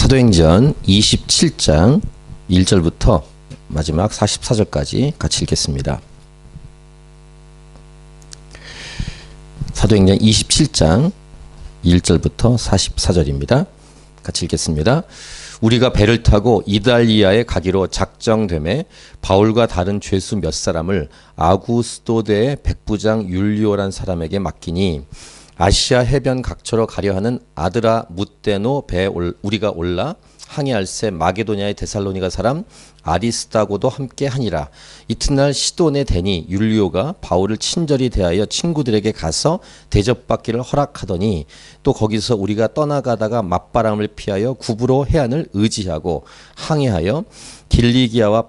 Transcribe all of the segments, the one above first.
사도행전 27장 1절부터 마지막 44절까지 같이 읽겠습니다. 사도행전 27장 1절부터 44절입니다. 같이 읽겠습니다. 우리가 배를 타고 이달리아에 가기로 작정되매 바울과 다른 죄수 몇 사람을 아구스도대의 백부장 율리오란 사람에게 맡기니 아시아 해변 각처로 가려 하는 아드라 무데노 배에 우리가 올라 항해할새 마게도냐의 데살로니가 사람 아리스다고도 함께 하니라. 이튿날 시돈에 대니 율리오가 바울을 친절히 대하여 친구들에게 가서 대접받기를 허락하더니 또 거기서 우리가 떠나가다가 맞바람을 피하여 구브로 해안을 의지하고 항해하여 길리기아와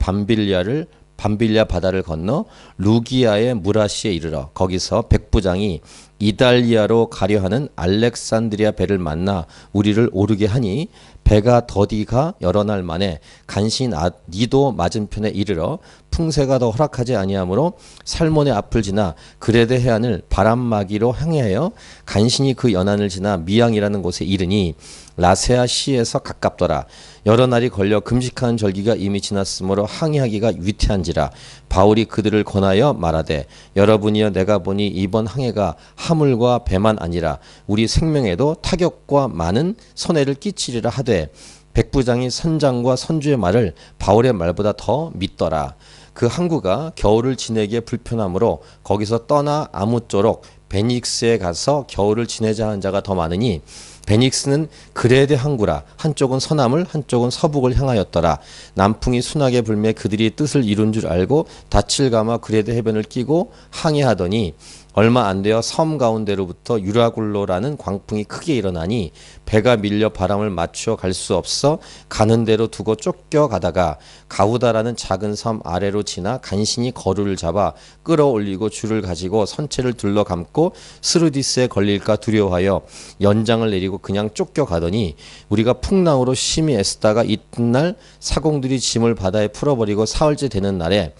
밤빌리아 바다를 건너 루기아의 무라시에 이르러 거기서 백부장이 이달리아로 가려 하는 알렉산드리아 배를 만나 우리를 오르게 하니 배가 더디가 여러 날 만에 간신 니도 맞은편에 이르러 풍세가 더 허락하지 아니하므로 살몬의 앞을 지나 그레데 해안을 바람막이로 항해하여 간신히 그 연안을 지나 미양이라는 곳에 이르니 라세아 시에서 가깝더라. 여러 날이 걸려 금식하는 절기가 이미 지났으므로 항해하기가 위태한지라. 바울이 그들을 권하여 말하되 여러분이여 내가 보니 이번 항해가 하물과 배만 아니라 우리 생명에도 타격과 많은 손해를 끼치리라 하되 백부장이 선장과 선주의 말을 바울의 말보다 더 믿더라. 그 항구가 겨울을 지내기에 불편하므로 거기서 떠나 아무쪼록 베닉스에 가서 겨울을 지내자 한 자가 더 많으니 베닉스는 그레데 항구라. 한쪽은 서남을 한쪽은 서북을 향하였더라. 남풍이 순하게 불매 그들이 뜻을 이룬 줄 알고 닻을 감아 그레데 해변을 끼고 항해하더니 얼마 안 되어 섬 가운데로부터 유라굴로라는 광풍이 크게 일어나니 배가 밀려 바람을 맞추어 갈 수 없어 가는 대로 두고 쫓겨가다가 가우다라는 작은 섬 아래로 지나 간신히 거루를 잡아 끌어올리고 줄을 가지고 선체를 둘러감고 스루디스에 걸릴까 두려워하여 연장을 내리고 그냥 쫓겨가더니 우리가 풍랑으로 심히 애쓰다가 이튿날 사공들이 짐을 바다에 풀어버리고 사흘째 되는 날에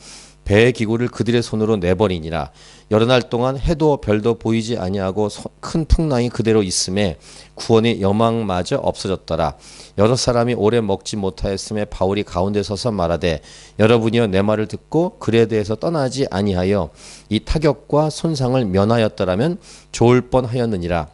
배의 기구를 그들의 손으로 내버리니라. 여러 날 동안 해도 별도 보이지 아니하고 큰 풍랑이 그대로 있음에 구원의 여망마저 없어졌더라. 여러 사람이 오래 먹지 못하였음에 바울이 가운데 서서 말하되 여러분이여 내 말을 듣고 그레데에서 떠나지 아니하여 이 타격과 손상을 면하였더라면 좋을 뻔하였느니라.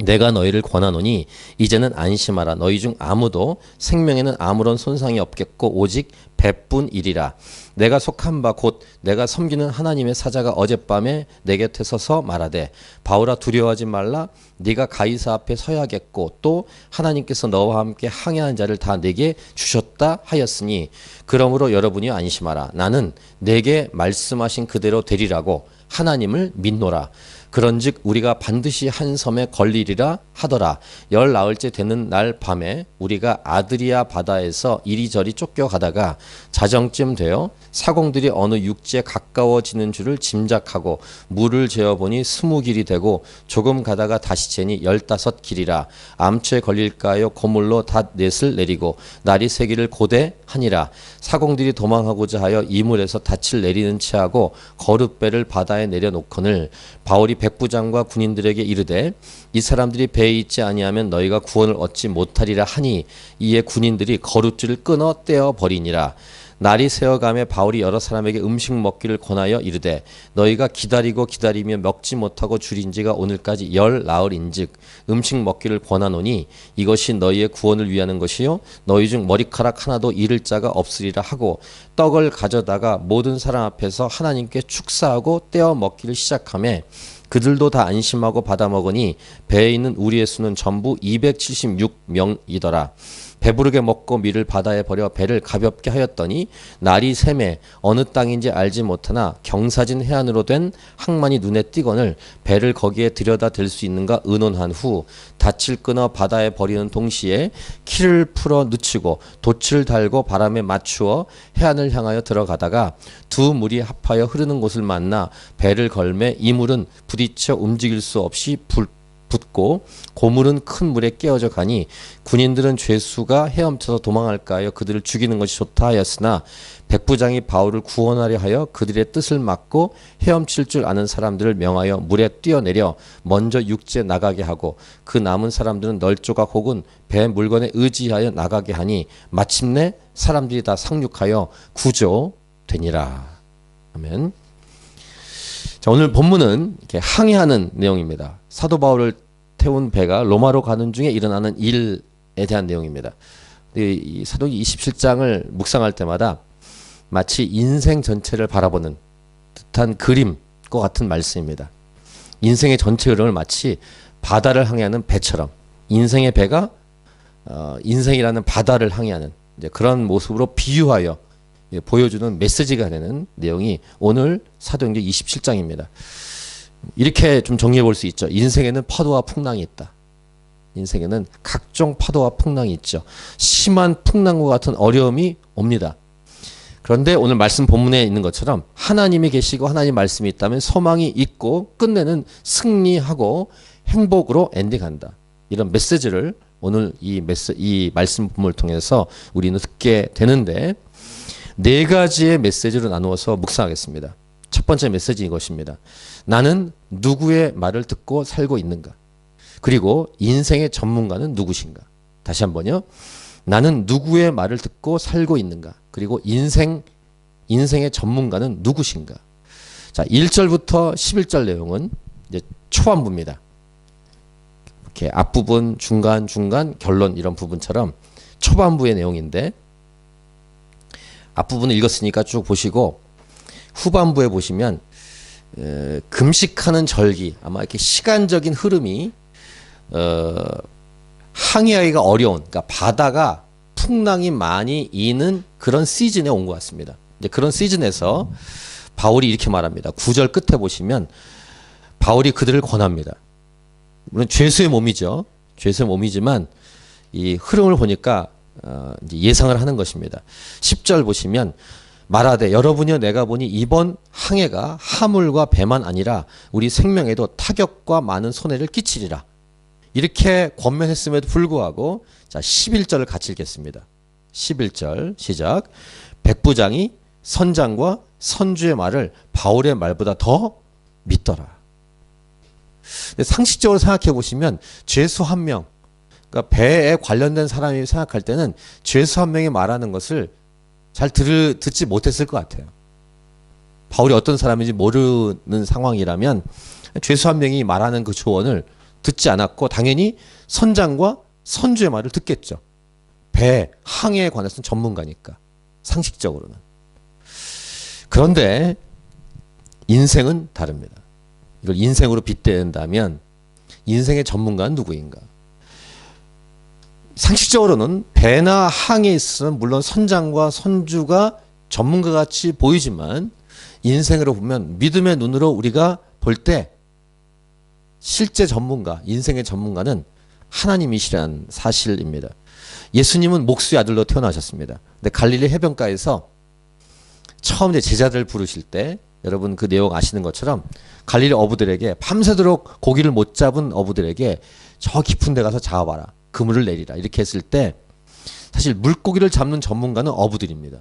내가 너희를 권하노니 이제는 안심하라. 너희 중 아무도 생명에는 아무런 손상이 없겠고 오직 배뿐이리라. 내가 속한 바 곧 내가 섬기는 하나님의 사자가 어젯밤에 내 곁에 서서 말하되 바울아 두려워하지 말라. 네가 가이사 앞에 서야겠고 또 하나님께서 너와 함께 항해한 자를 다 내게 주셨다 하였으니 그러므로 여러분이 안심하라. 나는 내게 말씀하신 그대로 되리라고 하나님을 믿노라. 그런즉 우리가 반드시 한 섬에 걸리리라 하더라. 열 나흘째 되는 날 밤에 우리가 아드리아 바다에서 이리저리 쫓겨가다가 자정쯤 되어 사공들이 어느 육지에 가까워지는 줄을 짐작하고 물을 재어보니 20길이 되고 조금 가다가 다시 재니 15길이라. 암초에 걸릴까요? 고물로 닷넷을 내리고 날이 새기를 고대하니라. 사공들이 도망하고자 하여 이물에서 닻을 내리는 채하고 거룻배를 바다에 내려놓거늘 바울이 백부장과 군인들에게 이르되 이 사람들이 배에 있지 아니하면 너희가 구원을 얻지 못하리라 하니 이에 군인들이 거룻줄을 끊어 떼어 버리니라. 날이 새어가매 바울이 여러 사람에게 음식 먹기를 권하여 이르되 너희가 기다리며 먹지 못하고 줄인 지가 오늘까지 열 나흘인즉 음식 먹기를 권하노니 이것이 너희의 구원을 위하는 것이요 너희 중 머리카락 하나도 잃을 자가 없으리라 하고 떡을 가져다가 모든 사람 앞에서 하나님께 축사하고 떼어 먹기를 시작하며 그들도 다 안심하고 받아 먹으니 배에 있는 우리의 수는 전부 276명이더라. 배부르게 먹고 밀을 바다에 버려 배를 가볍게 하였더니 날이 새매 어느 땅인지 알지 못하나 경사진 해안으로 된 항만이 눈에 띄거늘 배를 거기에 들여다 댈 수 있는가 의논한 후 닻을 끊어 바다에 버리는 동시에 키를 풀어 늦추고 돛을 달고 바람에 맞추어 해안을 향하여 들어가다가 두 물이 합하여 흐르는 곳을 만나 배를 걸매 이 물은 부딪혀 움직일 수 없이 붙고 고물은 큰 물에 깨어져 가니 군인들은 죄수가 헤엄쳐서 도망할까 하여 그들을 죽이는 것이 좋다 하였으나 백부장이 바울을 구원하려 하여 그들의 뜻을 막고 헤엄칠 줄 아는 사람들을 명하여 물에 뛰어내려 먼저 육지에 나가게 하고 그 남은 사람들은 널조각 혹은 배 물건에 의지하여 나가게 하니 마침내 사람들이 다 상륙하여 구조되니라. 아멘. 자, 오늘 본문은 이렇게 항해하는 내용입니다. 사도 바울을 태운 배가 로마로 가는 중에 일어나는 일에 대한 내용입니다. 이 사도기 27장을 묵상할 때마다 마치 인생 전체를 바라보는 듯한 그림과 같은 말씀입니다. 인생의 전체 흐름을 마치 바다를 항해하는 배처럼 인생의 배가 인생이라는 바다를 항해하는 이제 그런 모습으로 비유하여 보여주는 메시지가 되는 내용이 오늘 사도행전 27장입니다. 이렇게 좀 정리해 볼 수 있죠. 인생에는 파도와 풍랑이 있다. 인생에는 각종 파도와 풍랑이 있죠. 심한 풍랑과 같은 어려움이 옵니다. 그런데 오늘 말씀 본문에 있는 것처럼 하나님이 계시고 하나님 말씀이 있다면 소망이 있고 끝내는 승리하고 행복으로 엔딩한다. 이런 메시지를 오늘 이 말씀 본문을 통해서 우리는 듣게 되는데 네 가지의 메시지로 나누어서 묵상하겠습니다. 첫 번째 메시지 이것입니다. 나는 누구의 말을 듣고 살고 있는가? 그리고 인생의 전문가는 누구신가? 다시 한번요. 나는 누구의 말을 듣고 살고 있는가? 그리고 인생의 전문가는 누구신가? 자, 1절부터 11절 내용은 이제 초반부입니다. 이렇게 앞부분, 중간, 결론 이런 부분처럼 초반부의 내용인데 앞부분을 읽었으니까 쭉 보시고 후반부에 보시면 금식하는 절기 아마 이렇게 시간적인 흐름이 항해하기가 어려운 그러니까 바다가 풍랑이 많이 이는 그런 시즌에 온 것 같습니다. 이제 그런 시즌에서 바울이 이렇게 말합니다. 9절 끝에 보시면 바울이 그들을 권합니다. 물론 죄수의 몸이죠. 죄수의 몸이지만 이 흐름을 보니까 이제 예상을 하는 것입니다. 10절 보시면 말하되 여러분이여 내가 보니 이번 항해가 하물과 배만 아니라 우리 생명에도 타격과 많은 손해를 끼치리라. 이렇게 권면했음에도 불구하고 자 11절을 같이 읽겠습니다. 11절 시작. 백부장이 선장과 선주의 말을 바울의 말보다 더 믿더라. 상식적으로 생각해 보시면 죄수 한 명, 그러니까 배에 관련된 사람이 생각할 때는 죄수 한 명이 말하는 것을 잘 듣지 못했을 것 같아요. 바울이 어떤 사람인지 모르는 상황이라면 죄수 한 명이 말하는 그 조언을 듣지 않았고 당연히 선장과 선주의 말을 듣겠죠. 배, 항해에 관해서는 전문가니까 상식적으로는. 그런데 인생은 다릅니다. 이걸 인생으로 빗대는다면 인생의 전문가는 누구인가? 상식적으로는 배나 항해에 있어서는 물론 선장과 선주가 전문가같이 보이지만 인생으로 보면 믿음의 눈으로 우리가 볼 때 실제 전문가, 인생의 전문가는 하나님이시라는 사실입니다. 예수님은 목수의 아들로 태어나셨습니다. 근데 갈릴리 해변가에서 처음 이제 제자들 부르실 때 여러분 그 내용 아시는 것처럼 갈릴리 어부들에게 밤새도록 고기를 못 잡은 어부들에게 저 깊은 데 가서 잡아봐라. 그물을 내리라. 이렇게 했을 때 사실 물고기를 잡는 전문가는 어부들입니다.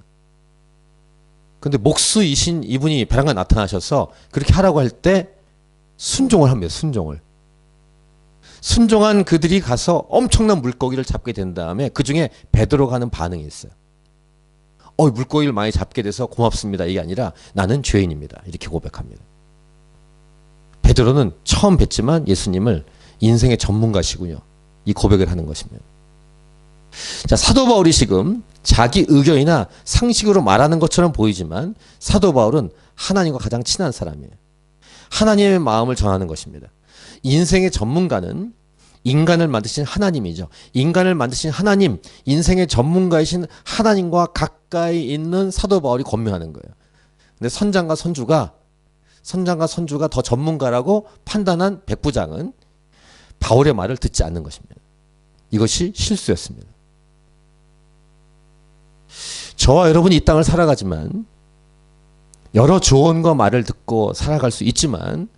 근데 목수이신 이분이 배랑간 나타나셔서 그렇게 하라고 할 때 순종을 합니다. 순종한 그들이 가서 엄청난 물고기를 잡게 된 다음에 그 중에 베드로가 하는 반응이 있어요. 물고기를 많이 잡게 돼서 고맙습니다. 이게 아니라 나는 죄인입니다. 이렇게 고백합니다. 베드로는 처음 뵀지만 예수님을 인생의 전문가시군요. 이 고백을 하는 것입니다. 자, 사도 바울이 지금 자기 의견이나 상식으로 말하는 것처럼 보이지만 사도 바울은 하나님과 가장 친한 사람이에요. 하나님의 마음을 전하는 것입니다. 인생의 전문가는 인간을 만드신 하나님이죠. 인간을 만드신 하나님, 인생의 전문가이신 하나님과 가까이 있는 사도 바울이 권면하는 거예요. 근데 선장과 선주가 더 전문가라고 판단한 백부장은 바울의 말을 듣지 않는 것입니다. 이것이 실수였습니다. 저와 여러분이 이 땅을 살아가지만 여러 조언과 말을 듣고 살아갈 수 있지만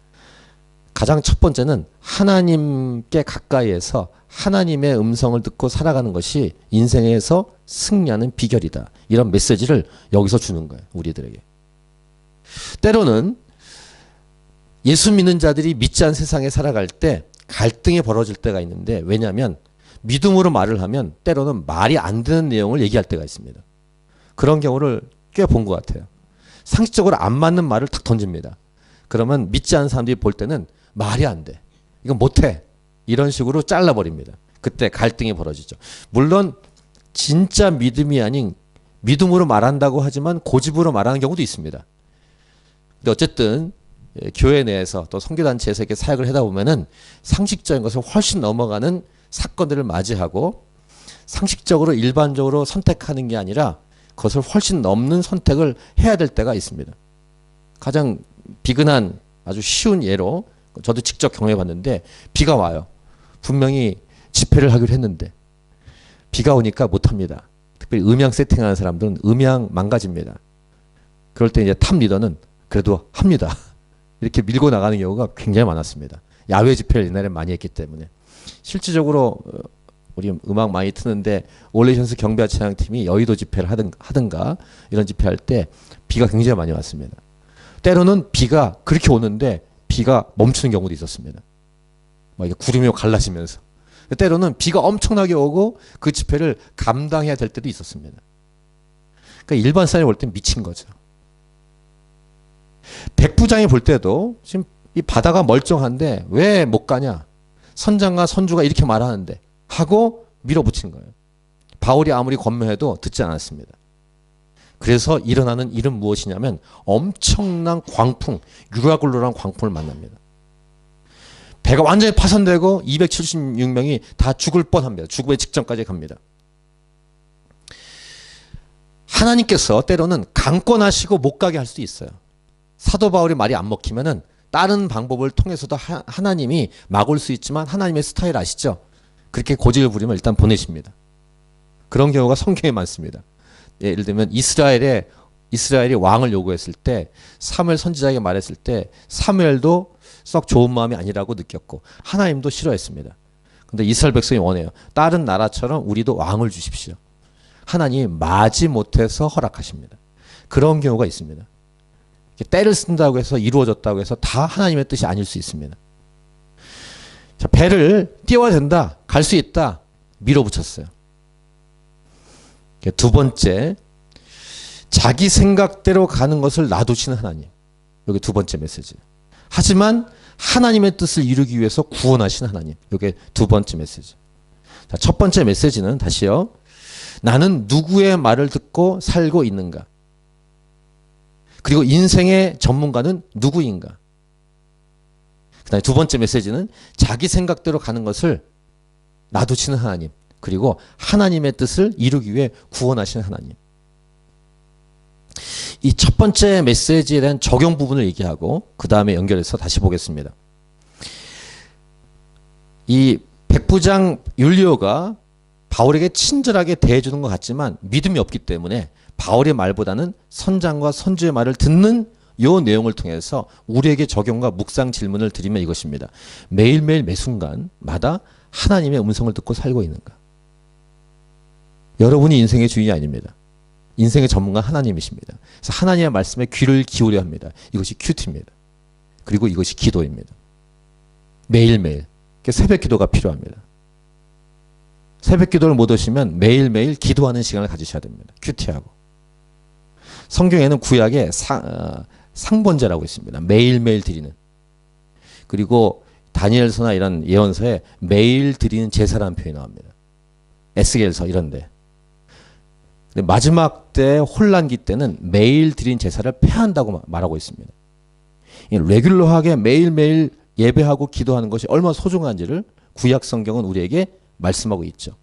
가장 첫 번째는 하나님께 가까이에서 하나님의 음성을 듣고 살아가는 것이 인생에서 승리하는 비결이다. 이런 메시지를 여기서 주는 거예요. 우리들에게. 때로는 예수 믿는 자들이 믿지 않은 세상에 살아갈 때 갈등이 벌어질 때가 있는데, 왜냐하면 믿음으로 말을 하면 때로는 말이 안 되는 내용을 얘기할 때가 있습니다. 그런 경우를 꽤 본 것 같아요. 상식적으로 안 맞는 말을 탁 던집니다. 그러면 믿지 않는 사람들이 볼 때는 말이 안 돼, 이건 못해, 이런 식으로 잘라버립니다. 그때 갈등이 벌어지죠. 물론 진짜 믿음이 아닌 믿음으로 말한다고 하지만 고집으로 말하는 경우도 있습니다. 근데 어쨌든 교회 내에서 또 선교단체에서 이렇게 사역을 하다 보면은 상식적인 것을 훨씬 넘어가는 사건들을 맞이하고, 상식적으로 일반적으로 선택하는 게 아니라 그것을 훨씬 넘는 선택을 해야 될 때가 있습니다. 가장 비근한 아주 쉬운 예로 저도 직접 경험해 봤는데, 비가 와요. 분명히 집회를 하기로 했는데 비가 오니까 못합니다. 특별히 음향 세팅하는 사람들은 음향 망가집니다. 그럴 때 이제 탑 리더는 그래도 합니다. 이렇게 밀고 나가는 경우가 굉장히 많았습니다. 야외 집회를 옛날에 많이 했기 때문에. 실질적으로 우리 음악 많이 트는데 올레이션스 경비와 찬양팀이 여의도 집회를 하든가 이런 집회할 때 비가 굉장히 많이 왔습니다. 때로는 비가 그렇게 오는데 비가 멈추는 경우도 있었습니다. 막 이게 구름이 갈라지면서. 때로는 비가 엄청나게 오고 그 집회를 감당해야 될 때도 있었습니다. 그러니까 일반 사람이 볼 땐 미친 거죠. 백부장이 볼 때도 지금 이 바다가 멀쩡한데 왜 못 가냐, 선장과 선주가 이렇게 말하는데 하고 밀어붙인 거예요. 바울이 아무리 권면해도 듣지 않았습니다. 그래서 일어나는 일은 무엇이냐면 엄청난 광풍, 유라굴로란 광풍을 만납니다. 배가 완전히 파손되고 276명이 다 죽을 뻔합니다. 죽음의 직전까지 갑니다. 하나님께서 때로는 강권하시고 못 가게 할 수도 있어요. 사도 바울이 말이 안 먹히면은 다른 방법을 통해서도 하나님이 막을 수 있지만, 하나님의 스타일 아시죠? 그렇게 고집을 부리면 일단 보내십니다. 그런 경우가 성경에 많습니다. 예를 들면 이스라엘이 왕을 요구했을 때, 사무엘 선지자에게 말했을 때 사무엘도 썩 좋은 마음이 아니라고 느꼈고 하나님도 싫어했습니다. 근데 이스라엘 백성이 원해요. 다른 나라처럼 우리도 왕을 주십시오. 하나님이 마지못해서 허락하십니다. 그런 경우가 있습니다. 때를 쓴다고 해서 이루어졌다고 해서 다 하나님의 뜻이 아닐 수 있습니다. 자, 배를 띄워야 된다, 갈 수 있다, 밀어붙였어요. 두 번째, 자기 생각대로 가는 것을 놔두시는 하나님. 여기 두 번째 메시지. 하지만 하나님의 뜻을 이루기 위해서 구원하시는 하나님. 이게 두 번째 메시지. 자, 첫 번째 메시지는 다시요. 나는 누구의 말을 듣고 살고 있는가? 그리고 인생의 전문가는 누구인가? 그다음에 두 번째 메시지는 자기 생각대로 가는 것을 놔두시는 하나님, 그리고 하나님의 뜻을 이루기 위해 구원하시는 하나님. 이 첫 번째 메시지에 대한 적용 부분을 얘기하고 그 다음에 연결해서 다시 보겠습니다. 이 백부장 율리오가 바울에게 친절하게 대해주는 것 같지만 믿음이 없기 때문에 바울의 말보다는 선장과 선주의 말을 듣는 이 내용을 통해서 우리에게 적용과 묵상 질문을 드리면 이것입니다. 매일매일 매순간마다 하나님의 음성을 듣고 살고 있는가? 여러분이 인생의 주인이 아닙니다. 인생의 전문가 하나님이십니다. 그래서 하나님의 말씀에 귀를 기울여야 합니다. 이것이 큐티입니다. 그리고 이것이 기도입니다. 매일매일 새벽 기도가 필요합니다. 새벽 기도를 못 오시면 매일매일 기도하는 시간을 가지셔야 됩니다. 큐티하고. 성경에는 구약에 상번제라고 있습니다. 매일매일 드리는. 그리고 다니엘서나 이런 예언서에 매일 드리는 제사라는 표현이 나옵니다. 에스겔서 이런데. 근데 마지막 때 혼란기 때는 매일 드린 제사를 폐한다고 말하고 있습니다. 레귤러하게 매일매일 예배하고 기도하는 것이 얼마나 소중한지를 구약 성경은 우리에게 말씀하고 있죠.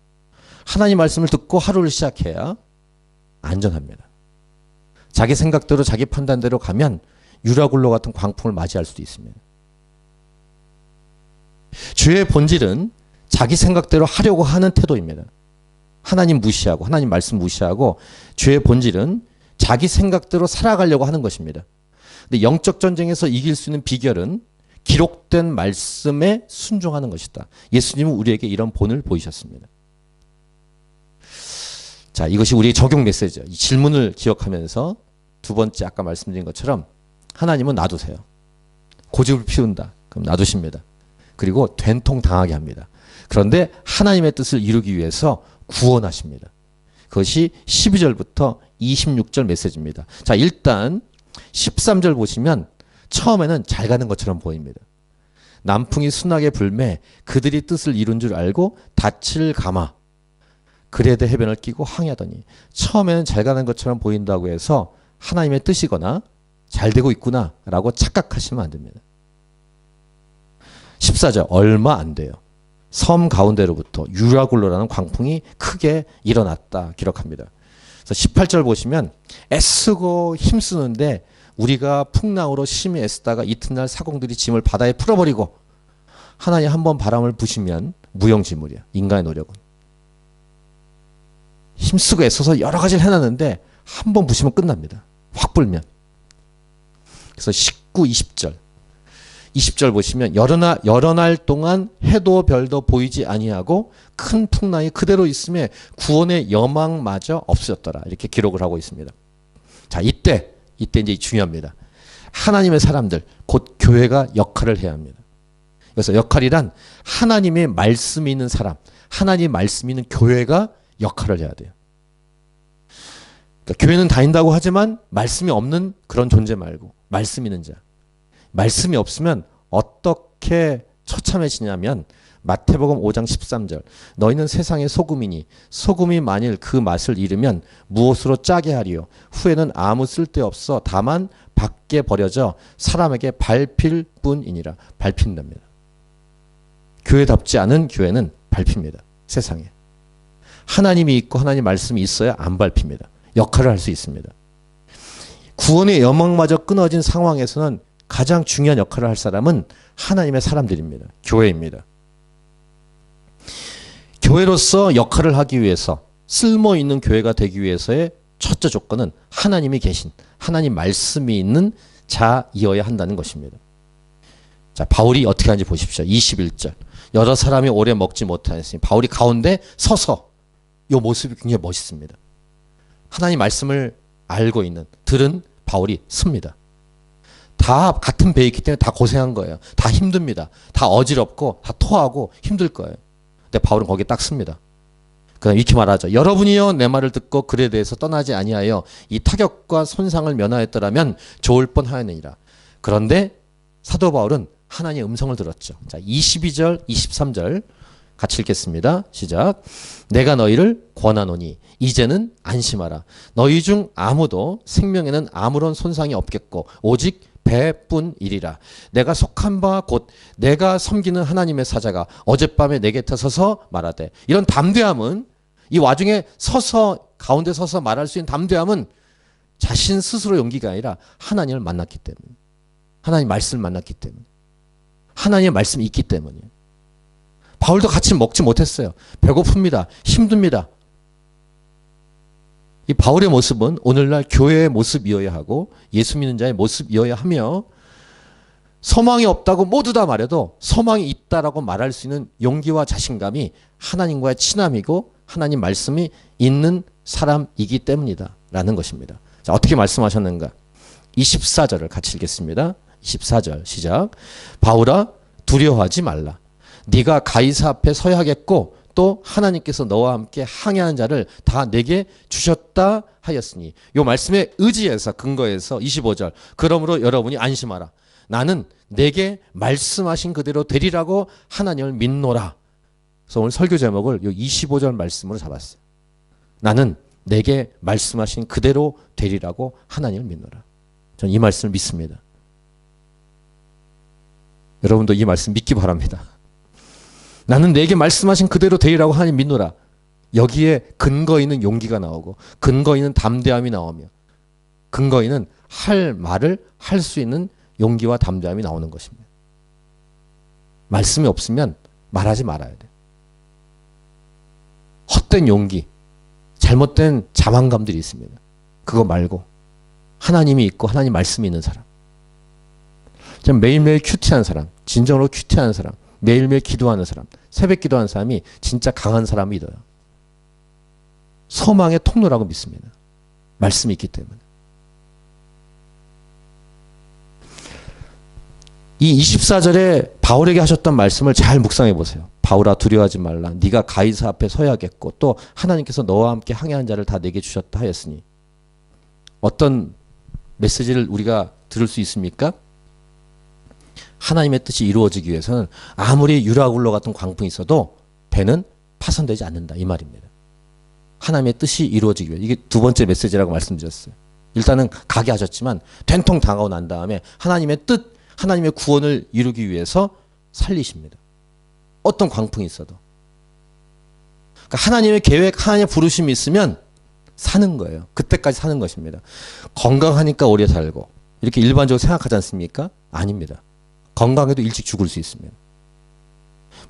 하나님 말씀을 듣고 하루를 시작해야 안전합니다. 자기 생각대로 자기 판단대로 가면 유라굴로 같은 광풍을 맞이할 수도 있습니다. 죄의 본질은 자기 생각대로 하려고 하는 태도입니다. 하나님 무시하고 하나님 말씀 무시하고 죄의 본질은 자기 생각대로 살아가려고 하는 것입니다. 근데 영적 전쟁에서 이길 수 있는 비결은 기록된 말씀에 순종하는 것이다. 예수님은 우리에게 이런 본을 보이셨습니다. 자, 이것이 우리의 적용 메시지예요. 이 질문을 기억하면서 두 번째 아까 말씀드린 것처럼 하나님은 놔두세요. 고집을 피운다. 그럼 놔두십니다. 그리고 된통 당하게 합니다. 그런데 하나님의 뜻을 이루기 위해서 구원하십니다. 그것이 12절부터 26절 메시지입니다. 자, 일단 13절 보시면 처음에는 잘 가는 것처럼 보입니다. 남풍이 순하게 불매 그들이 뜻을 이룬 줄 알고 닻을 감아 그레데 해변을 끼고 항해하더니, 처음에는 잘 가는 것처럼 보인다고 해서 하나님의 뜻이거나 잘 되고 있구나 라고 착각하시면 안 됩니다. 14절 얼마 안 돼요. 섬 가운데로부터 유라굴로라는 광풍이 크게 일어났다 기록합니다. 그래서 18절 보시면 애쓰고 힘쓰는데 우리가 풍랑으로 심히 애쓰다가 이튿날 사공들이 짐을 바다에 풀어버리고, 하나님 한번 바람을 부시면 무용지물이야. 인간의 노력은. 힘쓰고 애써서 여러 가지를 해놨는데 한 번 부시면 끝납니다. 확 불면. 그래서 19, 20절. 20절 보시면 여러 날 동안 해도 별도 보이지 아니하고 큰 풍랑이 그대로 있음에 구원의 여망마저 없어졌더라. 이렇게 기록을 하고 있습니다. 자, 이때 이제 중요합니다. 하나님의 사람들, 곧 교회가 역할을 해야 합니다. 그래서 역할이란 하나님의 말씀이 있는 사람, 하나님의 말씀이 있는 교회가 역할을 해야 돼요. 그러니까 교회는 다닌다고 하지만 말씀이 없는 그런 존재 말고 말씀 있는 자. 말씀이 없으면 어떻게 처참해지냐면 마태복음 5장 13절 너희는 세상의 소금이니 소금이 만일 그 맛을 잃으면 무엇으로 짜게 하리요 후에는 아무 쓸데없어 다만 밖에 버려져 사람에게 밟힐 뿐이니라. 밟힌답니다. 교회답지 않은 교회는 밟힙니다. 세상에. 하나님이 있고 하나님 말씀이 있어야 안 밟힙니다. 역할을 할 수 있습니다. 구원의 여망마저 끊어진 상황에서는 가장 중요한 역할을 할 사람은 하나님의 사람들입니다. 교회입니다. 교회로서 역할을 하기 위해서, 쓸모 있는 교회가 되기 위해서의 첫째 조건은 하나님이 계신, 하나님 말씀이 있는 자이어야 한다는 것입니다. 자, 바울이 어떻게 하는지 보십시오. 21절. 여러 사람이 오래 먹지 못하였으니 바울이 가운데 서서, 이 모습이 굉장히 멋있습니다. 하나님 말씀을 알고 있는, 들은 바울이 씁니다. 다 같은 배에 있기 때문에 다 고생한 거예요. 다 힘듭니다. 다 어지럽고 다 토하고 힘들 거예요. 근데 바울은 거기에 딱 씁니다. 그럼 이렇게 말하죠. 여러분이여 내 말을 듣고 글에 대해서 떠나지 아니하여 이 타격과 손상을 면하였더라면 좋을 뻔하였느니라. 그런데 사도 바울은 하나님의 음성을 들었죠. 자, 22절, 23절 같이 읽겠습니다. 시작. 내가 너희를 권하노니 이제는 안심하라. 너희 중 아무도 생명에는 아무런 손상이 없겠고 오직 배뿐이리라. 내가 속한 바 곧 내가 섬기는 하나님의 사자가 어젯밤에 내 곁에 서서 말하되. 이런 담대함은, 이 와중에 서서 가운데 서서 말할 수 있는 담대함은 자신 스스로 용기가 아니라 하나님을 만났기 때문에, 하나님 말씀을 만났기 때문에, 하나님의 말씀이 있기 때문이에요. 바울도 같이 먹지 못했어요. 배고픕니다. 힘듭니다. 이 바울의 모습은 오늘날 교회의 모습이어야 하고 예수 믿는 자의 모습이어야 하며, 소망이 없다고 모두 다 말해도 소망이 있다라고 말할 수 있는 용기와 자신감이 하나님과의 친함이고 하나님 말씀이 있는 사람이기 때문이다 라는 것입니다. 자, 어떻게 말씀하셨는가? 24절을 같이 읽겠습니다. 24절 시작. 바울아 두려워하지 말라. 네가 가이사 앞에 서야겠고 또 하나님께서 너와 함께 항해하는 자를 다 내게 주셨다 하였으니, 이 말씀에 의지해서 근거해서 25절 그러므로 여러분이 안심하라. 나는 내게 말씀하신 그대로 되리라고 하나님을 믿노라. 그래서 오늘 설교 제목을 이 25절 말씀으로 잡았어요. 나는 내게 말씀하신 그대로 되리라고 하나님을 믿노라. 저는 이 말씀을 믿습니다. 여러분도 이 말씀 믿기 바랍니다. 나는 내게 말씀하신 그대로 되리라고 하나님 믿노라. 여기에 근거 있는 용기가 나오고 근거 있는 담대함이 나오며 근거 있는 할 말을 할 수 있는 용기와 담대함이 나오는 것입니다. 말씀이 없으면 말하지 말아야 돼. 헛된 용기, 잘못된 자만감들이 있습니다. 그거 말고 하나님이 있고 하나님 말씀이 있는 사람. 매일매일 큐티한 사람, 진정으로 큐티하는 사람, 매일매일 기도하는 사람, 새벽 기도하는 사람이 진짜 강한 사람을 믿어요. 소망의 통로라고 믿습니다. 말씀이 있기 때문에. 이 24절에 바울에게 하셨던 말씀을 잘 묵상해 보세요. 바울아 두려워하지 말라. 네가 가이사 앞에 서야겠고 또 하나님께서 너와 함께 항해한 자를 다 내게 주셨다 하였으니. 어떤 메시지를 우리가 들을 수 있습니까? 하나님의 뜻이 이루어지기 위해서는 아무리 유라굴로 같은 광풍이 있어도 배는 파손되지 않는다 이 말입니다. 하나님의 뜻이 이루어지기 위해. 이게 두 번째 메시지라고 말씀드렸어요. 일단은 가게 하셨지만 된통 당하고 난 다음에 하나님의 뜻, 하나님의 구원을 이루기 위해서 살리십니다. 어떤 광풍이 있어도. 그러니까 하나님의 계획, 하나님의 부르심이 있으면 사는 거예요. 그때까지 사는 것입니다. 건강하니까 오래 살고 이렇게 일반적으로 생각하지 않습니까? 아닙니다. 건강해도 일찍 죽을 수 있습니다.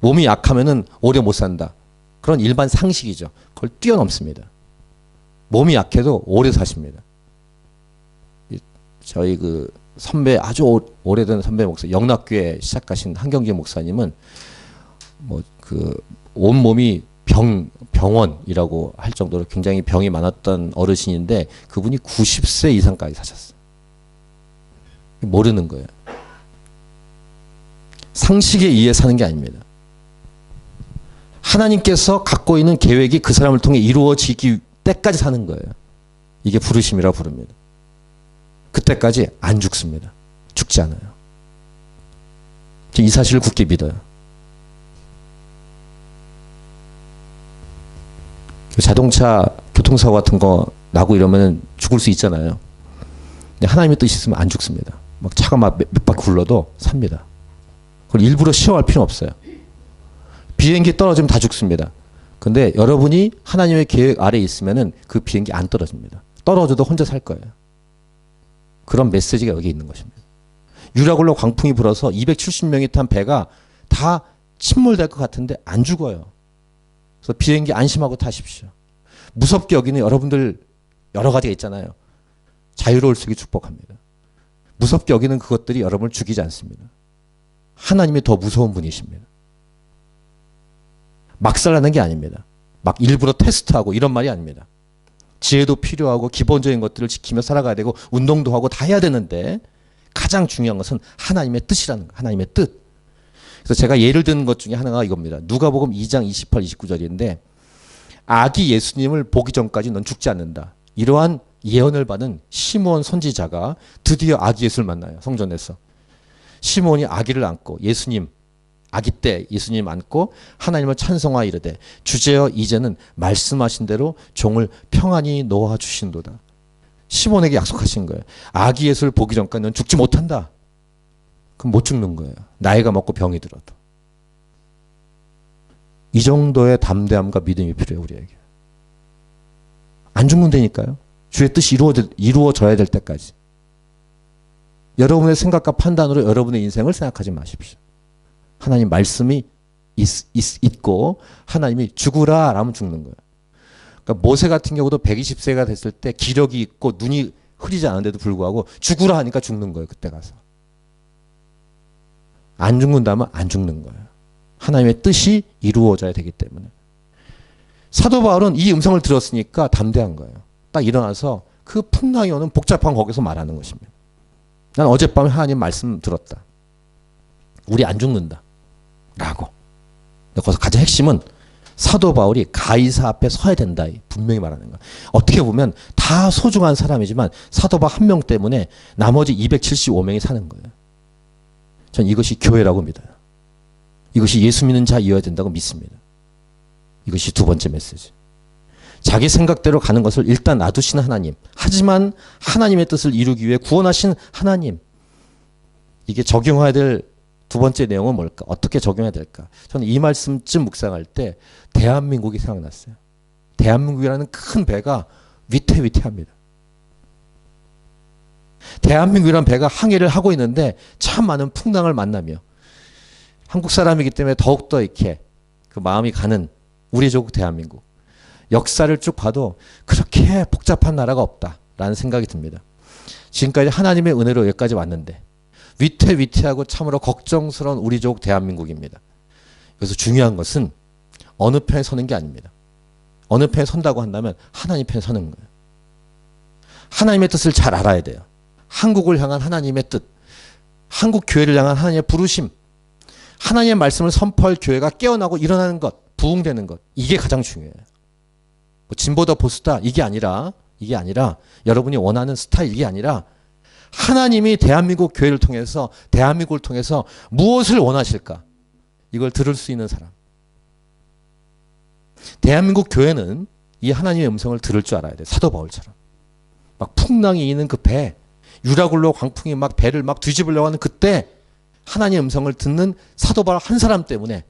몸이 약하면은 오래 못 산다. 그런 일반 상식이죠. 그걸 뛰어넘습니다. 몸이 약해도 오래 사십니다. 저희 그 선배, 아주 오래된 선배 목사, 영락교회 시작하신 한경재 목사님은 뭐 그 온몸이 병원이라고 할 정도로 굉장히 병이 많았던 어르신인데 그분이 90세 이상까지 사셨어요. 모르는 거예요. 상식에 의해 사는 게 아닙니다. 하나님께서 갖고 있는 계획이 그 사람을 통해 이루어지기 때까지 사는 거예요. 이게 부르심이라고 부릅니다. 그때까지 안 죽습니다. 죽지 않아요. 이 사실을 굳게 믿어요. 자동차 교통사고 같은 거 나고 이러면 죽을 수 있잖아요. 근데 하나님의 뜻이 있으면 안 죽습니다. 막 차가 막 몇 바퀴 굴러도 삽니다. 그걸 일부러 시험할 필요는 없어요. 비행기 떨어지면 다 죽습니다. 근데 여러분이 하나님의 계획 아래에 있으면은 그 비행기 안 떨어집니다. 떨어져도 혼자 살 거예요. 그런 메시지가 여기 있는 것입니다. 유라굴로 광풍이 불어서 270명이 탄 배가 다 침몰될 것 같은데 안 죽어요. 그래서 비행기 안심하고 타십시오. 무섭게 여기는 여러분들 여러 가지가 있잖아요. 자유로울 수 있게 축복합니다. 무섭게 여기는 그것들이 여러분을 죽이지 않습니다. 하나님이 더 무서운 분이십니다. 막 살라는 게 아닙니다. 막 일부러 테스트하고 이런 말이 아닙니다. 지혜도 필요하고 기본적인 것들을 지키며 살아가야 되고 운동도 하고 다 해야 되는데 가장 중요한 것은 하나님의 뜻이라는 거예요. 하나님의 뜻. 그래서 제가 예를 드는 것 중에 하나가 이겁니다. 누가복음 2장 28, 29절인데 아기 예수님을 보기 전까지 넌 죽지 않는다. 이러한 예언을 받은 시므온 선지자가 드디어 아기 예수를 만나요. 성전에서. 시므온이 아기를 안고 예수님, 아기 때 예수님 안고 하나님을 찬송하여 이르되 주제여 이제는 말씀하신 대로 종을 평안히 놓아 주신도다. 시몬에게 약속하신 거예요. 아기 예수를 보기 전까지 넌 죽지 못한다. 그럼 못 죽는 거예요. 나이가 먹고 병이 들어도. 이 정도의 담대함과 믿음이 필요해요. 우리에게. 안 죽는다니까요. 주의 뜻이 이루어져야 될 때까지. 여러분의 생각과 판단으로 여러분의 인생을 생각하지 마십시오. 하나님 말씀이 있고 하나님이 죽으라 라면 죽는 거예요. 그러니까 모세 같은 경우도 120세가 됐을 때 기력이 있고 눈이 흐리지 않은데도 불구하고 죽으라 하니까 죽는 거예요. 그때 가서. 안 죽는다면 안 죽는 거예요. 하나님의 뜻이 이루어져야 되기 때문에. 사도 바울은 이 음성을 들었으니까 담대한 거예요. 딱 일어나서 그 풍랑이 오는 복잡한 거기서 말하는 것입니다. 난 어젯밤에 하나님 말씀 들었다. 우리 안 죽는다. 라고. 거기서 가장 핵심은 사도 바울이 가이사 앞에 서야 된다. 분명히 말하는 거야. 어떻게 보면 다 소중한 사람이지만 사도 바울 한 명 때문에 나머지 275명이 사는 거예요. 전 이것이 교회라고 믿어요. 이것이 예수 믿는 자이어야 된다고 믿습니다. 이것이 두 번째 메시지. 자기 생각대로 가는 것을 일단 놔두시는 하나님. 하지만 하나님의 뜻을 이루기 위해 구원하신 하나님. 이게 적용해야 될 두 번째 내용은 뭘까? 어떻게 적용해야 될까? 저는 이 말씀쯤 묵상할 때 대한민국이 생각났어요. 대한민국이라는 큰 배가 위태위태합니다. 대한민국이라는 배가 항해를 하고 있는데 참 많은 풍랑을 만나며 한국 사람이기 때문에 더욱더 이렇게 그 마음이 가는 우리 조국 대한민국. 역사를 쭉 봐도 그렇게 복잡한 나라가 없다라는 생각이 듭니다. 지금까지 하나님의 은혜로 여기까지 왔는데 위태위태하고 참으로 걱정스러운 우리 족 대한민국입니다. 그래서 중요한 것은 어느 편에 서는 게 아닙니다. 어느 편에 선다고 한다면 하나님 편에 서는 거예요. 하나님의 뜻을 잘 알아야 돼요. 한국을 향한 하나님의 뜻, 한국 교회를 향한 하나님의 부르심, 하나님의 말씀을 선포할 교회가 깨어나고 일어나는 것, 부흥되는 것, 이게 가장 중요해요. 뭐 진보다 보수다 이게 아니라 여러분이 원하는 스타일 이게 아니라 하나님이 대한민국 교회를 통해서 대한민국을 통해서 무엇을 원하실까? 이걸 들을 수 있는 사람. 대한민국 교회는 이 하나님의 음성을 들을 줄 알아야 돼. 사도 바울처럼. 막 풍랑이 있는 그 배, 유라굴로 광풍이 막 배를 막 뒤집으려고 하는 그때 하나님의 음성을 듣는 사도 바울 한 사람 때문에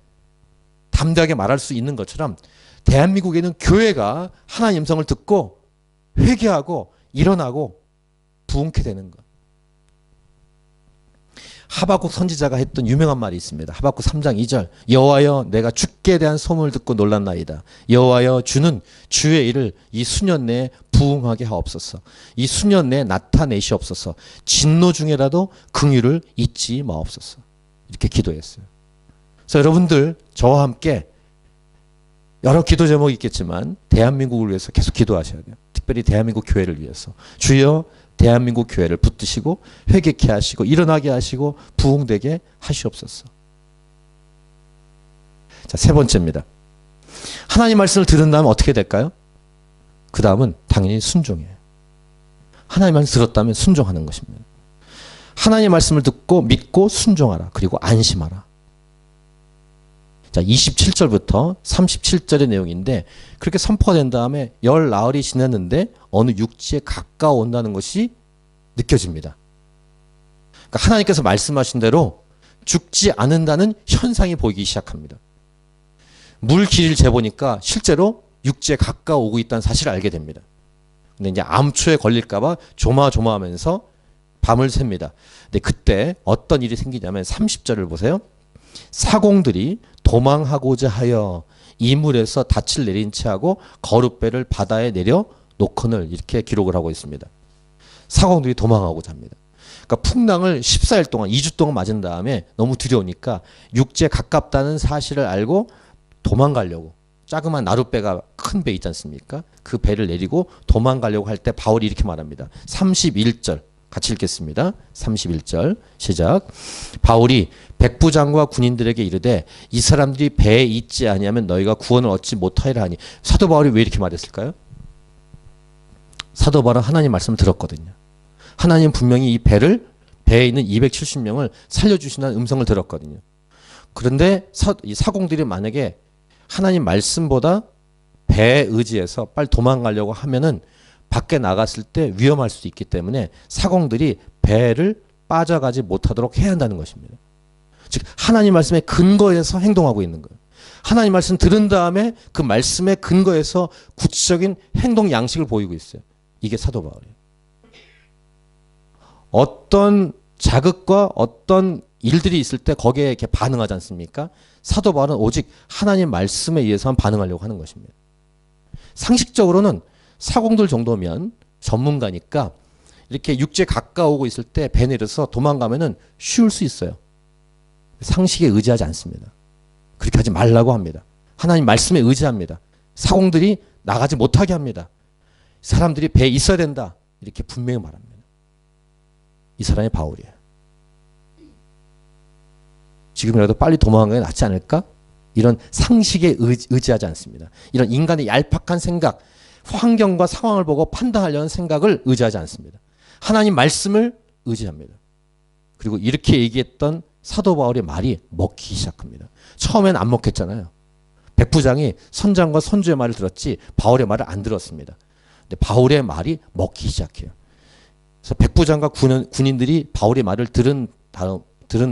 담대하게 말할 수 있는 것처럼 대한민국에는 교회가 하나님의 음성을 듣고 회개하고 일어나고 부흥케 되는 것. 하박국 선지자가 했던 유명한 말이 있습니다. 하박국 3장 2절 여호와여 내가 주께 대한 소문을 듣고 놀랐나이다. 여호와여 주는 주의 일을 이 수년 내에 부흥하게 하옵소서. 이 수년 내에 나타내시옵소서. 진노 중에라도 긍휼을 잊지 마옵소서. 이렇게 기도했어요. 그래서 여러분들 저와 함께 여러 기도 제목이 있겠지만 대한민국을 위해서 계속 기도하셔야 돼요. 특별히 대한민국 교회를 위해서. 주여 대한민국 교회를 붙드시고 회개케 하시고 일어나게 하시고 부흥되게 하시옵소서. 자, 세 번째입니다. 하나님 말씀을 들은 다음 어떻게 될까요? 그 다음은 당연히 순종이에요. 하나님 말씀 들었다면 순종하는 것입니다. 하나님 말씀을 듣고 믿고 순종하라. 그리고 안심하라. 자, 27절부터 37절의 내용인데 그렇게 선포가 된 다음에 열 나흘이 지났는데 어느 육지에 가까워 온다는 것이 느껴집니다. 그러니까 하나님께서 말씀하신 대로 죽지 않는다는 현상이 보이기 시작합니다. 물 길이를 재보니까 실제로 육지에 가까워 오고 있다는 사실을 알게 됩니다. 근데 이제 암초에 걸릴까봐 조마조마하면서 밤을 샙니다. 근데 그때 어떤 일이 생기냐면 30절을 보세요. 사공들이 도망하고자 하여 이물에서 닻을 내린 채 하고 거룻배를 바다에 내려 놓거늘 이렇게 기록을 하고 있습니다. 사공들이 도망하고자 합니다. 그러니까 풍랑을 14일 동안 2주 동안 맞은 다음에 너무 두려우니까 육지에 가깝다는 사실을 알고 도망가려고 자그마한 나룻배가 큰 배 있지 않습니까? 그 배를 내리고 도망가려고 할 때 바울이 이렇게 말합니다. 31절 같이 읽겠습니다. 31절 시작. 바울이 백부장과 군인들에게 이르되 이 사람들이 배에 있지 아니하면 너희가 구원을 얻지 못하리라 하니. 사도 바울이 왜 이렇게 말했을까요? 사도 바울은 하나님 말씀을 들었거든요. 하나님 분명히 이 배에 있는 270명을 살려주신다는 음성을 들었거든요. 그런데 이 사공들이 만약에 하나님 말씀보다 배에 의지해서 빨리 도망가려고 하면은 밖에 나갔을 때 위험할 수도 있기 때문에 사공들이 배를 빠져가지 못하도록 해야 한다는 것입니다. 즉 하나님 말씀에 근거해서 행동하고 있는 거예요. 하나님 말씀 들은 다음에 그 말씀에 근거해서 구체적인 행동 양식을 보이고 있어요. 이게 사도 바울이에요. 어떤 자극과 어떤 일들이 있을 때 거기에 이렇게 반응하지 않습니까? 사도 바울은 오직 하나님 말씀에 의해서만 반응하려고 하는 것입니다. 상식적으로는 사공들 정도면 전문가니까 이렇게 육지에 가까우고 있을 때 배 내려서 도망가면은 쉬울 수 있어요. 상식에 의지하지 않습니다. 그렇게 하지 말라고 합니다. 하나님 말씀에 의지합니다. 사공들이 나가지 못하게 합니다. 사람들이 배에 있어야 된다. 이렇게 분명히 말합니다. 이 사람이 바울이에요. 지금이라도 빨리 도망가는 게 낫지 않을까? 이런 상식에 의지하지 않습니다. 이런 인간의 얄팍한 생각, 환경과 상황을 보고 판단하려는 생각을 의지하지 않습니다. 하나님 말씀을 의지합니다. 그리고 이렇게 얘기했던 사도 바울의 말이 먹히기 시작합니다. 처음엔 안 먹혔잖아요. 백부장이 선장과 선주의 말을 들었지 바울의 말을 안 들었습니다. 근데 바울의 말이 먹히기 시작해요. 그래서 백부장과 군인들이 바울의 말을 들은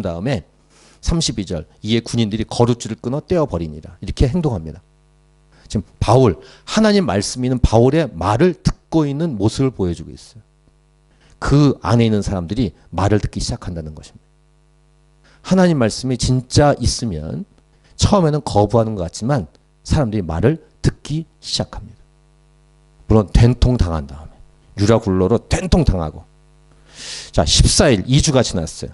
다음에 32절 이에 군인들이 거룻줄을 끊어 떼어버리니라. 이렇게 행동합니다. 지금 바울, 하나님 말씀이 있는 바울의 말을 듣고 있는 모습을 보여주고 있어요. 그 안에 있는 사람들이 말을 듣기 시작한다는 것입니다. 하나님 말씀이 진짜 있으면 처음에는 거부하는 것 같지만 사람들이 말을 듣기 시작합니다. 물론 된통 당한 다음에 유라굴로로 된통 당하고 자 14일 2주가 지났어요.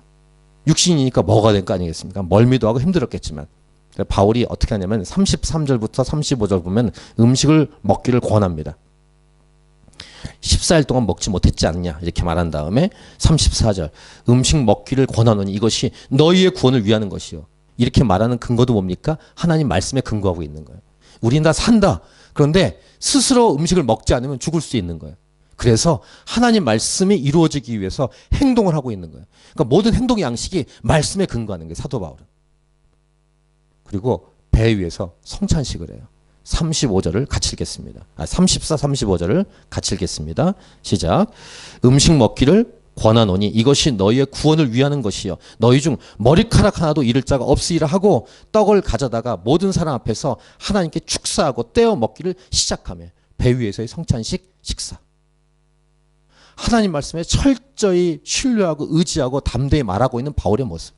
육신이니까 먹어야 될 거 아니겠습니까? 멀미도 하고 힘들었겠지만. 바울이 어떻게 하냐면 33절부터 35절 보면 음식을 먹기를 권합니다. 14일 동안 먹지 못했지 않냐 이렇게 말한 다음에 34절 음식 먹기를 권하노니 이것이 너희의 구원을 위하는 것이요. 이렇게 말하는 근거도 뭡니까? 하나님 말씀에 근거하고 있는 거예요. 우리는 다 산다. 그런데 스스로 음식을 먹지 않으면 죽을 수 있는 거예요. 그래서 하나님 말씀이 이루어지기 위해서 행동을 하고 있는 거예요. 그러니까 모든 행동 양식이 말씀에 근거하는 거예요. 사도 바울은. 그리고 배 위에서 성찬식을 해요. 35절을 같이 읽겠습니다. 34, 35절을 같이 읽겠습니다. 시작. 음식 먹기를 권하노니 이것이 너희의 구원을 위하는 것이요. 너희 중 머리카락 하나도 잃을 자가 없으리라 하고 떡을 가져다가 모든 사람 앞에서 하나님께 축사하고 떼어 먹기를 시작하며 배 위에서의 성찬식 식사. 하나님 말씀에 철저히 신뢰하고 의지하고 담대히 말하고 있는 바울의 모습.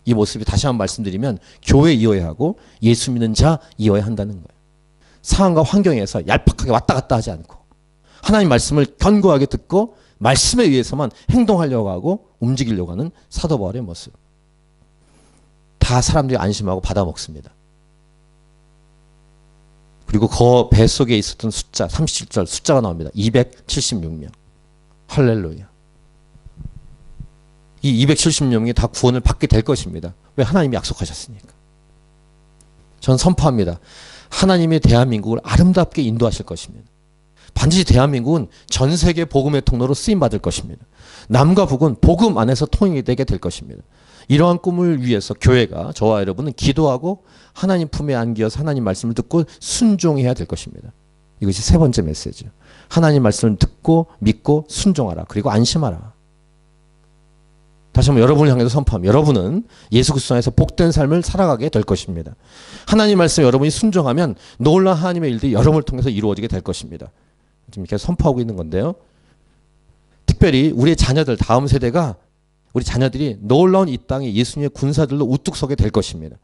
이 모습이 다시 한번 말씀드리면 교회 이어야 하고 예수 믿는 자 이어야 한다는 거예요. 상황과 환경에서 얄팍하게 왔다 갔다 하지 않고 하나님 말씀을 견고하게 듣고 말씀에 의해서만 행동하려고 하고 움직이려고 하는 사도 바울의 모습. 다 사람들이 안심하고 받아 먹습니다. 그리고 그 배 속에 있었던 숫자 37절 숫자가 나옵니다. 276명. 할렐루야. 이 276명이 다 구원을 받게 될 것입니다. 왜? 하나님이 약속하셨으니까. 전 선포합니다. 하나님이 대한민국을 아름답게 인도하실 것입니다. 반드시 대한민국은 전 세계 복음의 통로로 쓰임받을 것입니다. 남과 북은 복음 안에서 통일이 되게 될 것입니다. 이러한 꿈을 위해서 교회가 저와 여러분은 기도하고 하나님 품에 안기어서 하나님 말씀을 듣고 순종해야 될 것입니다. 이것이 세 번째 메시지예요. 하나님 말씀을 듣고 믿고 순종하라. 그리고 안심하라. 다시 한번 여러분을 향해서 선포합니다. 여러분은 예수 그리스도 안에서 복된 삶을 살아가게 될 것입니다. 하나님 말씀에 여러분이 순종하면 놀라운 하나님의 일들이 여러분을 통해서 이루어지게 될 것입니다. 지금 이렇게 선포하고 있는 건데요. 특별히 우리의 자녀들, 다음 세대가 우리 자녀들이 놀라운 이 땅에 예수님의 군사들로 우뚝 서게 될 것입니다.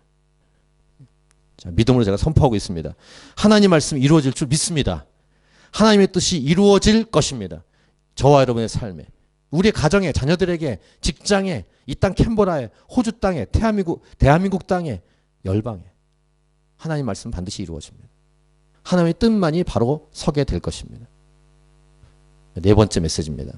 자, 믿음으로 제가 선포하고 있습니다. 하나님 말씀이 이루어질 줄 믿습니다. 하나님의 뜻이 이루어질 것입니다. 저와 여러분의 삶에. 우리의 가정에, 자녀들에게, 직장에, 이 땅 캔버라에, 호주 땅에, 대한민국 땅에, 열방에 하나님 말씀 반드시 이루어집니다. 하나님의 뜻만이 바로 서게 될 것입니다. 네 번째 메시지입니다.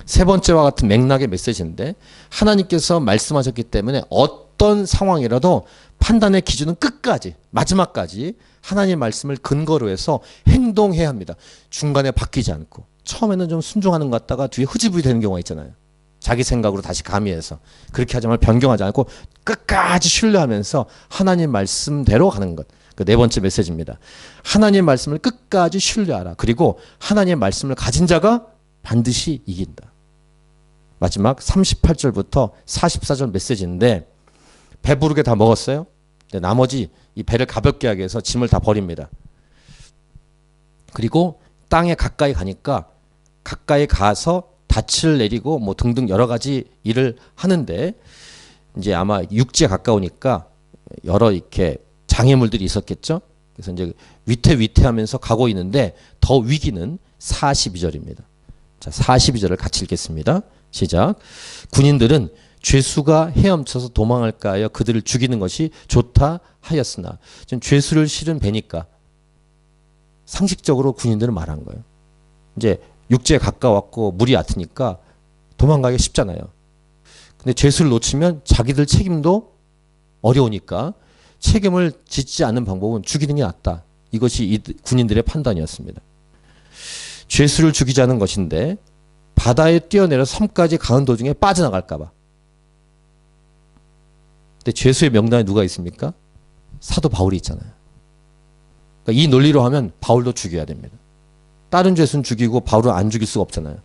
세 번째와 같은 맥락의 메시지인데 하나님께서 말씀하셨기 때문에 어떤 상황이라도 판단의 기준은 끝까지 마지막까지 하나님의 말씀을 근거로 해서 행동해야 합니다. 중간에 바뀌지 않고 처음에는 좀 순종하는 것 같다가 뒤에 흐지부지 되는 경우가 있잖아요. 자기 생각으로 다시 가미해서 그렇게 하지 말고 변경하지 않고 끝까지 신뢰하면서 하나님 말씀대로 가는 것. 그 네 번째 메시지입니다. 하나님 말씀을 끝까지 신뢰하라. 그리고 하나님의 말씀을 가진 자가 반드시 이긴다. 마지막 38절부터 44절 메시지인데 배부르게 다 먹었어요. 나머지 이 배를 가볍게 하기 위해서 짐을 다 버립니다. 그리고 땅에 가까이 가니까 가까이 가서 닻을 내리고 뭐 등등 여러 가지 일을 하는데 이제 아마 육지에 가까우니까 여러 이렇게 장애물들이 있었겠죠. 그래서 이제 위태위태하면서 가고 있는데 더 위기는 42절입니다. 자, 42절을 같이 읽겠습니다. 시작. 군인들은 죄수가 헤엄쳐서 도망할까 하여 그들을 죽이는 것이 좋다 하였으나 지금 죄수를 실은 배니까 상식적으로 군인들은 말한 거예요. 이제 육지에 가까웠고 물이 얕으니까 도망가기 쉽잖아요. 근데 죄수를 놓치면 자기들 책임도 어려우니까 책임을 짓지 않는 방법은 죽이는 게 낫다. 이것이 이 군인들의 판단이었습니다. 죄수를 죽이자는 것인데 바다에 뛰어내려 섬까지 가는 도중에 빠져나갈까 봐. 근데 죄수의 명단에 누가 있습니까? 사도 바울이 있잖아요. 그러니까 이 논리로 하면 바울도 죽여야 됩니다. 다른 죄수는 죽이고 바울은 안 죽일 수가 없잖아요.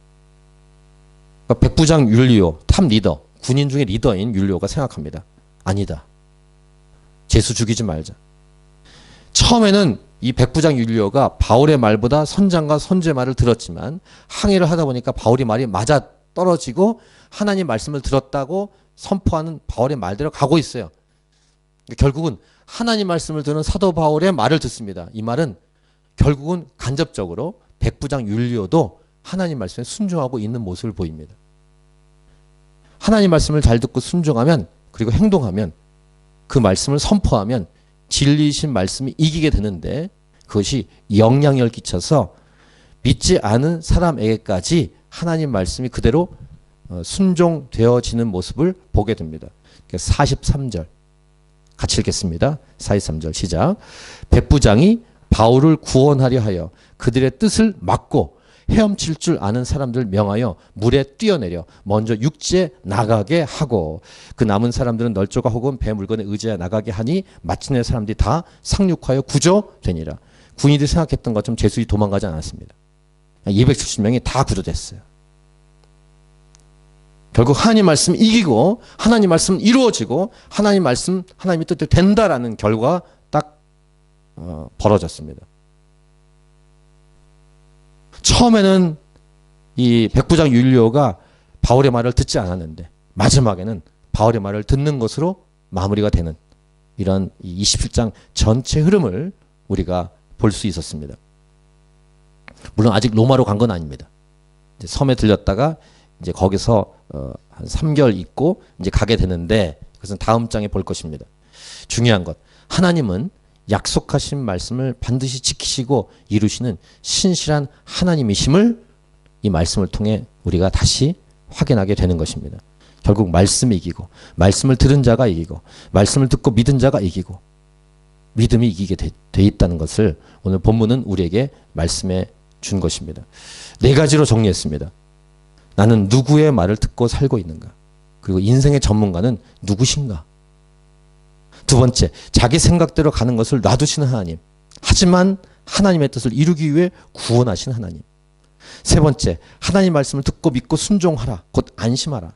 그러니까 백부장 율리오, 탑 리더, 군인 중에 리더인 율리오가 생각합니다. 아니다. 죄수 죽이지 말자. 처음에는 이 백부장 율리오가 바울의 말보다 선장과 선주의 말을 들었지만 항의를 하다 보니까 바울이 말이 맞아 떨어지고 하나님 말씀을 들었다고 선포하는 바울의 말대로 가고 있어요. 결국은 하나님 말씀을 듣는 사도 바울의 말을 듣습니다. 이 말은 결국은 간접적으로 백부장 율리오도 하나님 말씀에 순종하고 있는 모습을 보입니다. 하나님 말씀을 잘 듣고 순종하면, 그리고 행동하면, 그 말씀을 선포하면 진리이신 말씀이 이기게 되는데, 그것이 영향력을 끼쳐서 믿지 않은 사람에게까지 하나님 말씀이 그대로 순종되어지는 모습을 보게 됩니다. 43절 같이 읽겠습니다. 43절 시작. 백부장이 바울을 구원하려 하여 그들의 뜻을 막고 헤엄칠 줄 아는 사람들 명하여 물에 뛰어내려 먼저 육지에 나가게 하고, 그 남은 사람들은 널조가 혹은 배 물건에 의지하여 나가게 하니 마침내 사람들이 다 상륙하여 구조되니라. 군인들이 생각했던 것처럼 제수들이 도망가지 않았습니다. 270명이 다 구조됐어요. 결국 하나님 말씀 이기고 하나님 말씀 이루어지고 하나님 말씀 하나님의 뜻대로 된다라는 결과가 딱 벌어졌습니다. 처음에는 이 백부장 율리오가 바울의 말을 듣지 않았는데 마지막에는 바울의 말을 듣는 것으로 마무리가 되는 이런 27장 전체 흐름을 우리가 볼 수 있었습니다. 물론 아직 로마로 간 건 아닙니다. 이제 섬에 들렸다가 이제 거기서 한 3개월 있고 이제 가게 되는데, 그것은 다음 장에 볼 것입니다. 중요한 것, 하나님은 약속하신 말씀을 반드시 지키시고 이루시는 신실한 하나님이심을 이 말씀을 통해 우리가 다시 확인하게 되는 것입니다. 결국 말씀이 이기고, 말씀을 들은 자가 이기고, 말씀을 듣고 믿은 자가 이기고, 믿음이 이기게 돼 있다는 것을 오늘 본문은 우리에게 말씀해 준 것입니다. 4가지로 정리했습니다. 나는 누구의 말을 듣고 살고 있는가? 그리고 인생의 전문가는 누구신가? 두 번째, 자기 생각대로 가는 것을 놔두시는 하나님. 하지만 하나님의 뜻을 이루기 위해 구원하신 하나님. 세 번째, 하나님 말씀을 듣고 믿고 순종하라. 곧 안심하라.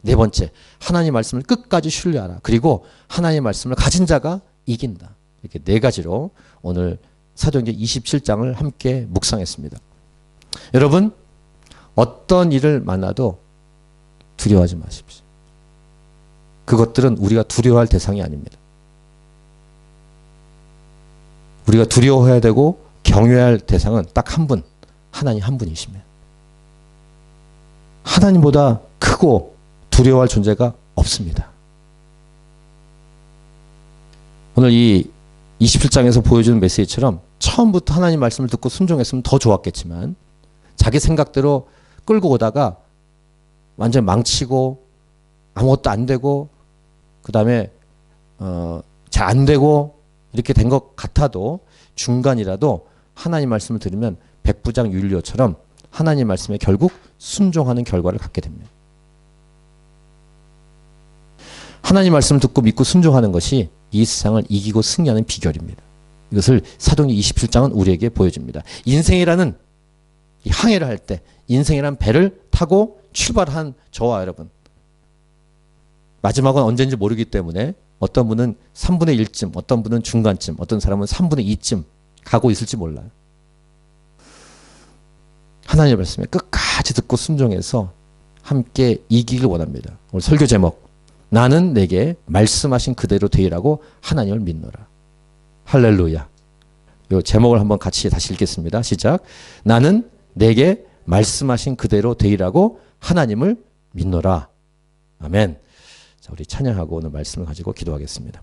네 번째, 하나님 말씀을 끝까지 신뢰하라. 그리고 하나님 말씀을 가진 자가 이긴다. 이렇게 4가지로 오늘 사도행전 27장을 함께 묵상했습니다. 여러분, 어떤 일을 만나도 두려워하지 마십시오. 그것들은 우리가 두려워할 대상이 아닙니다. 우리가 두려워해야 되고 경외할 대상은 딱 한 분, 하나님 한 분이십니다. 하나님보다 크고 두려워할 존재가 없습니다. 오늘 이 27장에서 보여주는 메시지처럼 처음부터 하나님 말씀을 듣고 순종했으면 더 좋았겠지만, 자기 생각대로 끌고 오다가 완전 망치고 아무것도 안 되고 그 다음에 잘 안 되고 이렇게 된 것 같아도 중간이라도 하나님 말씀을 들으면 백부장 율리오처럼 하나님 말씀에 결국 순종하는 결과를 갖게 됩니다. 하나님 말씀을 듣고 믿고 순종하는 것이 이 세상을 이기고 승리하는 비결입니다. 이것을 사도행전 27장은 우리에게 보여줍니다. 인생이라는 이 항해를 할 때, 인생이라는 배를 타고 출발한 저와 여러분, 마지막은 언제인지 모르기 때문에 어떤 분은 3분의 1쯤, 어떤 분은 중간쯤, 어떤 사람은 3분의 2쯤 가고 있을지 몰라요. 하나님의 말씀에 끝까지 듣고 순종해서 함께 이기길 원합니다. 오늘 설교 제목, 나는 내게 말씀하신 그대로 되리라고 하나님을 믿노라. 할렐루야. 이 제목을 한번 같이 다시 읽겠습니다. 시작. 나는 내게 말씀하신 그대로 되리라고 하나님을 믿노라. 아멘. 자, 우리 찬양하고 오늘 말씀을 가지고 기도하겠습니다.